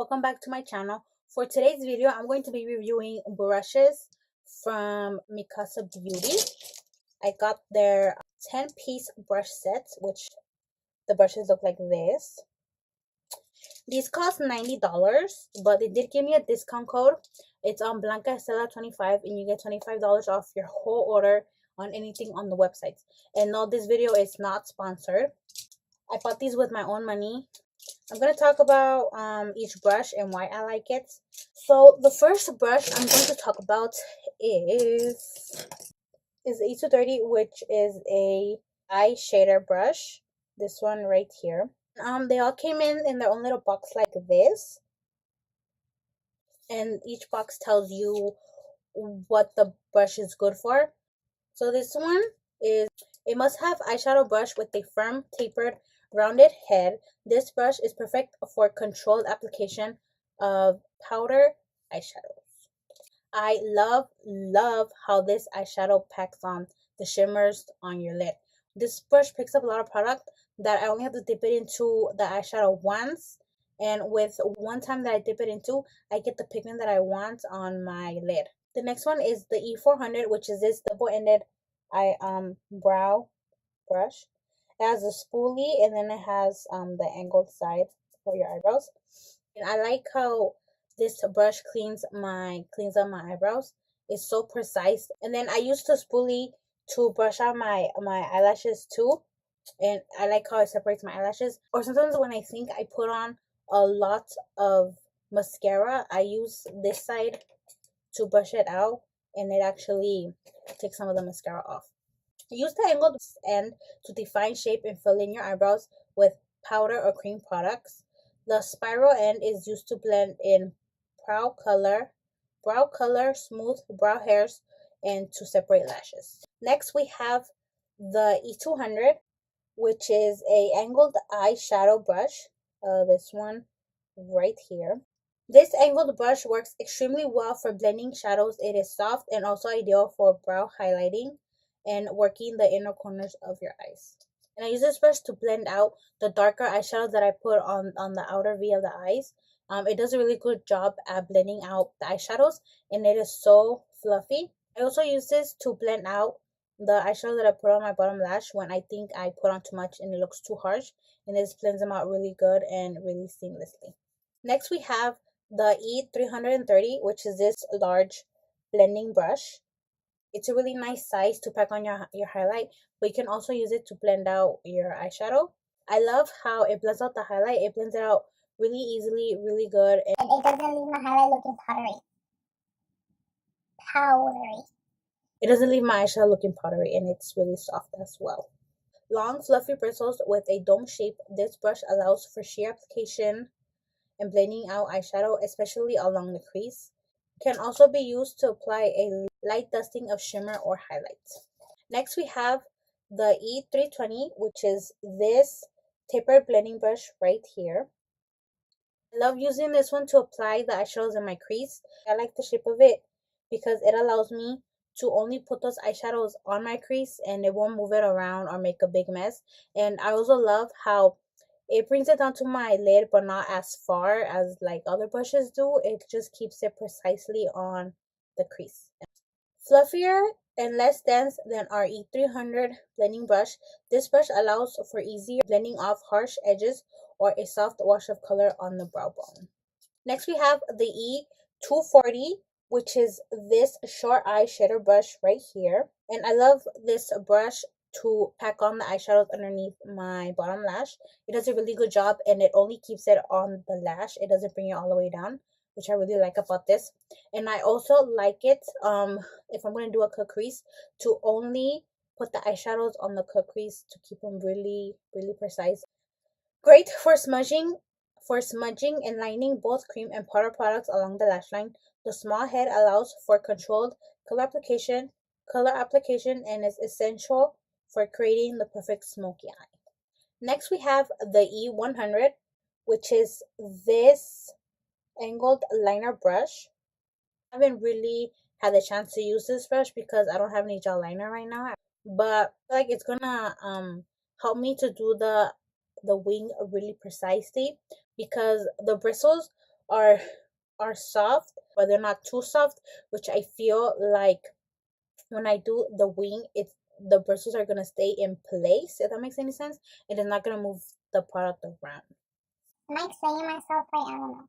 welcome back to my channel. For today's video, I'm going to be reviewing brushes from Mikasa Beauty. I got their 10-piece brush set, which the brushes look like this. These cost $90, but they did give me a discount code. It's on BlancaEstelaBeauty and you get $25 off your whole order on anything on the website. And no, this video is not sponsored. I bought these with my own money. I'm going to talk about each brush and why I like it. So the first brush I'm going to talk about is the E230, which is a eyeshadow brush. This one right here. They all came in their own little box like this. And each box tells you what the brush is good for. So this one is a must-have eyeshadow brush with a firm, tapered, rounded head. This brush is perfect for controlled application of powder eyeshadows. I love how this eyeshadow packs on the shimmers on your lid. This brush picks up a lot of product that I only have to dip it into the eyeshadow once, and with one time that I dip it into, I get the pigment that I want on my lid. The next one is the E400, which is this double-ended brow brush. It has a spoolie and then it has the angled side for your eyebrows. And I like how this brush cleans up my eyebrows. It's so precise. And then I use the spoolie to brush out my eyelashes too. And I like how it separates my eyelashes. Or sometimes when I think I put on a lot of mascara, I use this side to brush it out, and it actually takes some of the mascara off. Use the angled end to define shape and fill in your eyebrows with powder or cream products. The spiral end is used to blend in brow color, smooth brow hairs, and to separate lashes. Next, we have the E200, which is a angled eyeshadow brush. This one right here. This angled brush works extremely well for blending shadows. It is soft and also ideal for brow highlighting and working the inner corners of your eyes. And I use this brush to blend out the darker eyeshadows that I put on the outer V of the eyes. It does a really good job at blending out the eyeshadows, and it is so fluffy. I also use this to blend out the eyeshadow that I put on my bottom lash when I think I put on too much and it looks too harsh. And this blends them out really good and really seamlessly. Next, we have the E330, which is this large blending brush. It's a really nice size to pack on your highlight, but you can also use it to blend out your eyeshadow. I love how it blends out the highlight. It blends it out really easily, really good. And it doesn't leave my highlight looking powdery. It doesn't leave my eyeshadow looking powdery, and it's really soft as well. Long, fluffy bristles with a dome shape. This brush allows for sheer application and blending out eyeshadow, especially along the crease. It can also be used to apply a light dusting of shimmer or highlights. Next, we have the E320, which is this tapered blending brush right here. I love using this one to apply the eyeshadows in my crease. I like the shape of it because it allows me to only put those eyeshadows on my crease and it won't move it around or make a big mess. And I also love how it brings it down to my lid, but not as far as like other brushes do. It just keeps it precisely on the crease. Fluffier and less dense than our E300 blending brush, this brush allows for easier blending off harsh edges or a soft wash of color on the brow bone. Next, we have the E240, which is this short eyeshadow brush right here. And I love this brush to pack on the eyeshadows underneath my bottom lash. It does a really good job, and it only keeps it on the lash. It doesn't bring it all the way down, which I really like about this. And I also like it, if I'm going to do a cut crease, to only put the eyeshadows on the cut crease to keep them really, really precise. Great for smudging and lining both cream and powder products along the lash line. The small head allows for controlled color application and is essential for creating the perfect smoky eye. Next, we have the E100, which is this angled liner brush. I haven't really had the chance to use this brush because I don't have any gel liner right now, but I feel like it's gonna help me to do the wing really precisely, because the bristles are soft, but they're not too soft, which I feel like when I do the wing, the bristles are gonna stay in place, if that makes any sense, and it's not gonna move the product around. Am I explaining myself right? I don't know.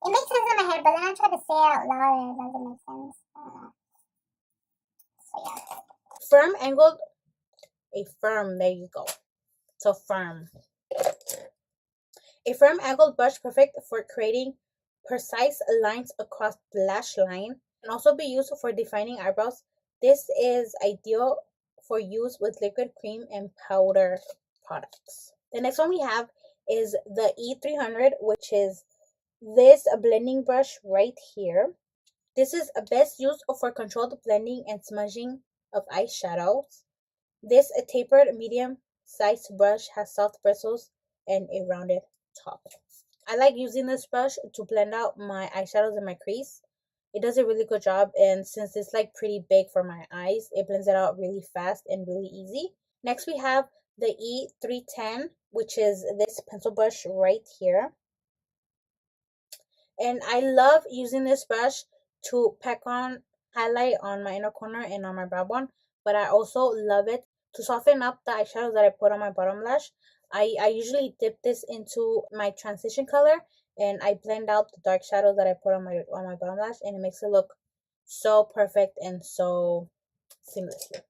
It makes sense in my head, but then I try to say it out loud and it doesn't make sense. I don't know. So yeah. Firm angled, there you go. So firm. A firm angled brush perfect for creating precise lines across the lash line. Can also be used for defining eyebrows. This is ideal for use with liquid, cream, and powder products. The next one we have is the E300, which is this blending brush right here. This is best used for controlled blending and smudging of eyeshadows. This tapered medium-sized brush has soft bristles and a rounded top. I like using this brush to blend out my eyeshadows in my crease. It does a really good job, and since it's like pretty big for my eyes, it blends it out really fast and really easy. Next we have the E310, which is this pencil brush right here. And I love using this brush to highlight on my inner corner and on my brow bone, but I also love it to soften up the eyeshadows that I put on my bottom lash. I usually dip this into my transition color and I blend out the dark shadows that I put on my bottom lash, and it makes it look so perfect and so seamlessly.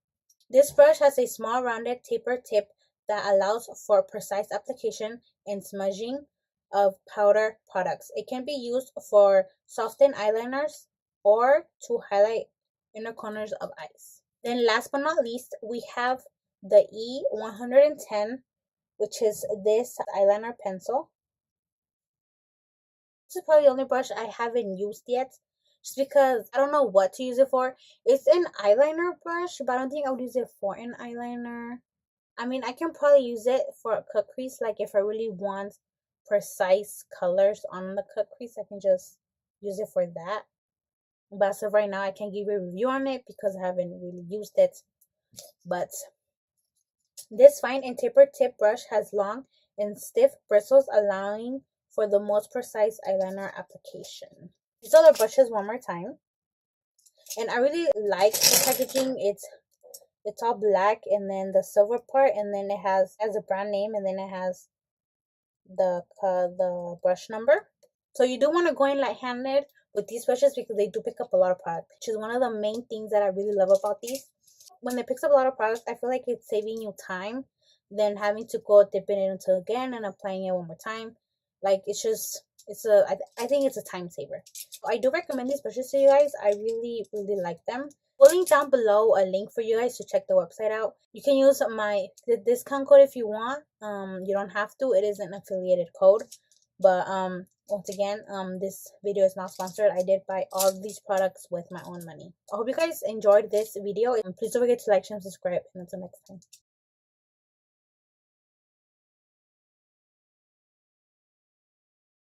This brush has a small rounded tapered tip that allows for precise application and smudging of powder products. It can be used for softened eyeliners or to highlight inner corners of eyes. Then last but not least, we have the E110, which is this eyeliner pencil. This is probably the only brush I haven't used yet, just because I don't know what to use it for. It's an eyeliner brush, but I don't think I would use it for an eyeliner. I mean, I can probably use it for a cut crease, like if I really want precise colors on the cut crease, I can just use it for that. But as of right now, I can't give you a review on it because I haven't really used it. But this fine and tapered tip brush has long and stiff bristles, allowing for the most precise eyeliner application. These are the brushes one more time. And I really like the packaging. It's all black, and then the silver part, and then it has a brand name, and then it has the brush number. So you do want to go in light-handed with these brushes because they do pick up a lot of product, which is one of the main things that I really love about these. When it picks up a lot of product, I feel like it's saving you time than having to go dipping it into again and applying it one more time. Like I think it's a time saver. So I do recommend these brushes to you guys. I really like them. We'll link down below a link for you guys to check the website out. You can use the discount code if you want. You don't have to. It is an affiliated code. But once again, this video is not sponsored. I did buy all of these products with my own money. I hope you guys enjoyed this video, and please don't forget to like, share, and subscribe. And until next time.